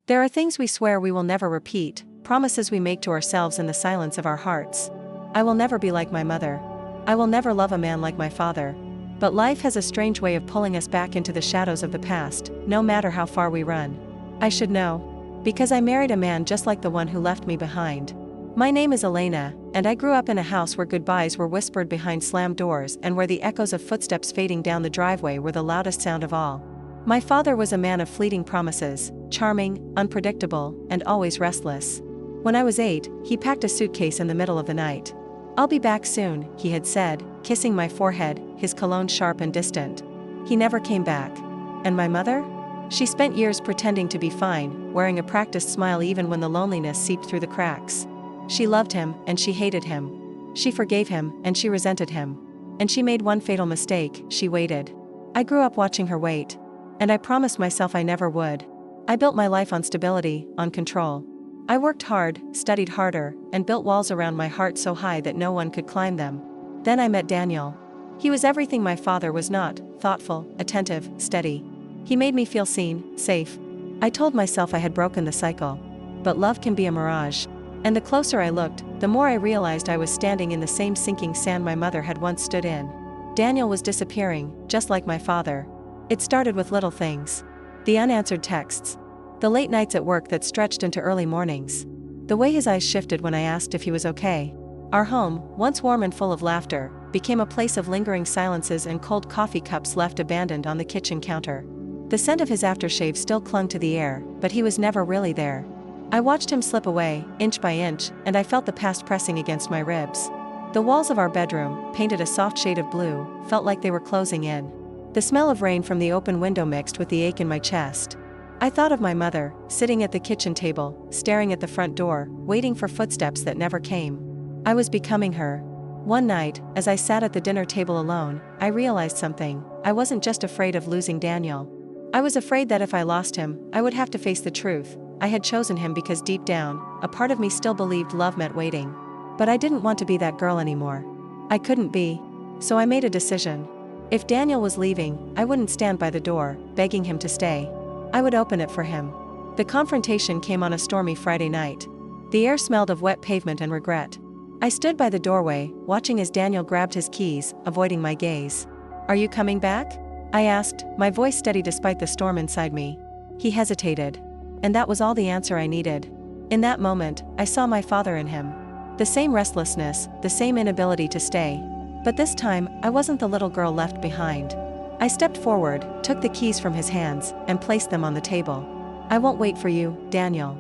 There are things we swear we will never repeat, promises we make to ourselves in the silence of our hearts. I will never be like my mother. I will never love a man like my father. But life has a strange way of pulling us back into the shadows of the past, no matter how far we run. I should know. Because I married a man just like the one who left me behind. My name is Elena, and I grew up in a house where goodbyes were whispered behind slammed doors and where the echoes of footsteps fading down the driveway were the loudest sound of all. My father was a man of fleeting promises, charming, unpredictable, and always restless. When I was 8, he packed a suitcase in the middle of the night. "I'll be back soon," he had said, kissing my forehead, his cologne sharp and distant. He never came back. And my mother? She spent years pretending to be fine, wearing a practiced smile even when the loneliness seeped through the cracks. She loved him, and she hated him. She forgave him, and she resented him. And she made one fatal mistake: she waited. I grew up watching her wait. And I promised myself I never would. I built my life on stability, on control. I worked hard, studied harder, and built walls around my heart so high that no one could climb them. Then I met Daniel. He was everything my father was not: thoughtful, attentive, steady. He made me feel seen, safe. I told myself I had broken the cycle. But love can be a mirage. And the closer I looked, the more I realized I was standing in the same sinking sand my mother had once stood in. Daniel was disappearing, just like my father. It started with little things. The unanswered texts. The late nights at work that stretched into early mornings. The way his eyes shifted when I asked if he was okay. Our home, once warm and full of laughter, became a place of lingering silences and cold coffee cups left abandoned on the kitchen counter. The scent of his aftershave still clung to the air, but he was never really there. I watched him slip away, inch by inch, and I felt the past pressing against my ribs. The walls of our bedroom, painted a soft shade of blue, felt like they were closing in. The smell of rain from the open window mixed with the ache in my chest. I thought of my mother, sitting at the kitchen table, staring at the front door, waiting for footsteps that never came. I was becoming her. One night, as I sat at the dinner table alone, I realized something. I wasn't just afraid of losing Daniel. I was afraid that if I lost him, I would have to face the truth. I had chosen him because deep down, a part of me still believed love meant waiting. But I didn't want to be that girl anymore. I couldn't be. So I made a decision. If Daniel was leaving, I wouldn't stand by the door, begging him to stay. I would open it for him. The confrontation came on a stormy Friday night. The air smelled of wet pavement and regret. I stood by the doorway, watching as Daniel grabbed his keys, avoiding my gaze. "Are you coming back?" I asked, my voice steady despite the storm inside me. He hesitated. And that was all the answer I needed. In that moment, I saw my father in him. The same restlessness, the same inability to stay. But this time, I wasn't the little girl left behind. I stepped forward, took the keys from his hands, and placed them on the table. "I won't wait for you, Daniel."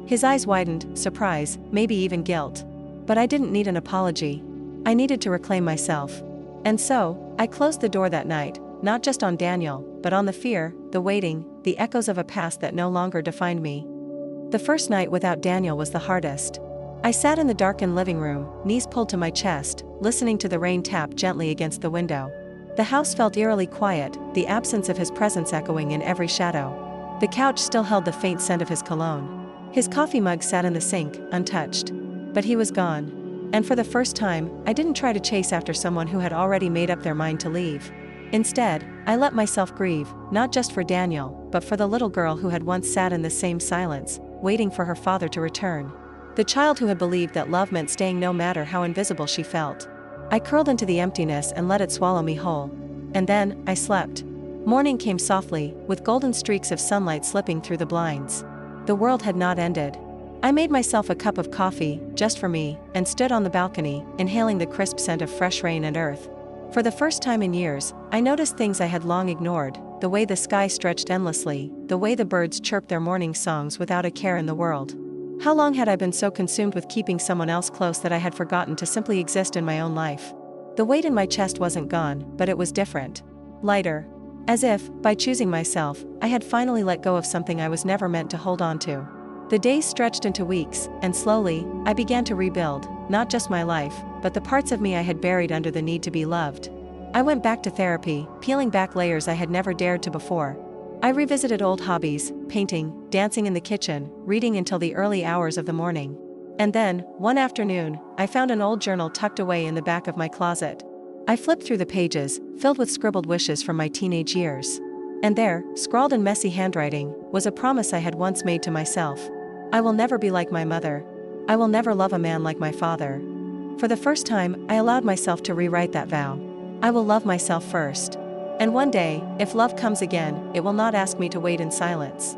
His eyes widened, surprise, maybe even guilt. But I didn't need an apology. I needed to reclaim myself. And so, I closed the door that night, not just on Daniel, but on the fear, the waiting, the echoes of a past that no longer defined me. The first night without Daniel was the hardest. I sat in the darkened living room, knees pulled to my chest, listening to the rain tap gently against the window. The house felt eerily quiet, the absence of his presence echoing in every shadow. The couch still held the faint scent of his cologne. His coffee mug sat in the sink, untouched. But he was gone. And for the first time, I didn't try to chase after someone who had already made up their mind to leave. Instead, I let myself grieve, not just for Daniel, but for the little girl who had once sat in the same silence, waiting for her father to return. The child who had believed that love meant staying no matter how invisible she felt. I curled into the emptiness and let it swallow me whole. And then, I slept. Morning came softly, with golden streaks of sunlight slipping through the blinds. The world had not ended. I made myself a cup of coffee, just for me, and stood on the balcony, inhaling the crisp scent of fresh rain and earth. For the first time in years, I noticed things I had long ignored: the way the sky stretched endlessly, the way the birds chirped their morning songs without a care in the world. How long had I been so consumed with keeping someone else close that I had forgotten to simply exist in my own life? The weight in my chest wasn't gone, but it was different. Lighter. As if, by choosing myself, I had finally let go of something I was never meant to hold on to. The days stretched into weeks, and slowly, I began to rebuild, not just my life, but the parts of me I had buried under the need to be loved. I went back to therapy, peeling back layers I had never dared to before. I revisited old hobbies: painting, dancing in the kitchen, reading until the early hours of the morning. And then, one afternoon, I found an old journal tucked away in the back of my closet. I flipped through the pages, filled with scribbled wishes from my teenage years. And there, scrawled in messy handwriting, was a promise I had once made to myself. I will never be like my mother. I will never love a man like my father. For the first time, I allowed myself to rewrite that vow. I will love myself first. And one day, if love comes again, it will not ask me to wait in silence.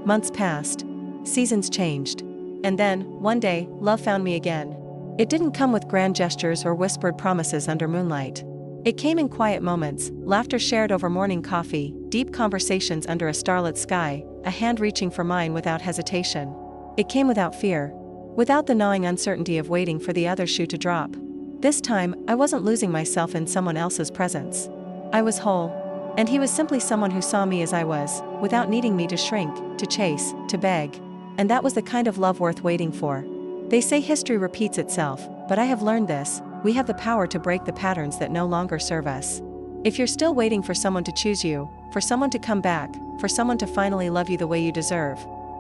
Months passed. Seasons changed. And then, one day, love found me again. It didn't come with grand gestures or whispered promises under moonlight. It came in quiet moments, laughter shared over morning coffee, deep conversations under a starlit sky, a hand reaching for mine without hesitation. It came without fear. Without the gnawing uncertainty of waiting for the other shoe to drop. This time, I wasn't losing myself in someone else's presence. I was whole. And he was simply someone who saw me as I was, without needing me to shrink, to chase, to beg. And that was the kind of love worth waiting for. They say history repeats itself, but I have learned this: we have the power to break the patterns that no longer serve us. If you're still waiting for someone to choose you, for someone to come back, for someone to finally love you the way you deserve,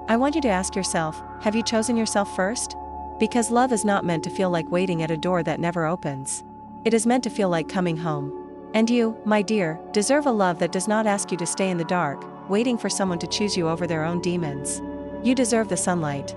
I want you to ask yourself, have you chosen yourself first? Because love is not meant to feel like waiting at a door that never opens. It is meant to feel like coming home. And you, my dear, deserve a love that does not ask you to stay in the dark, waiting for someone to choose you over their own demons. You deserve the sunlight.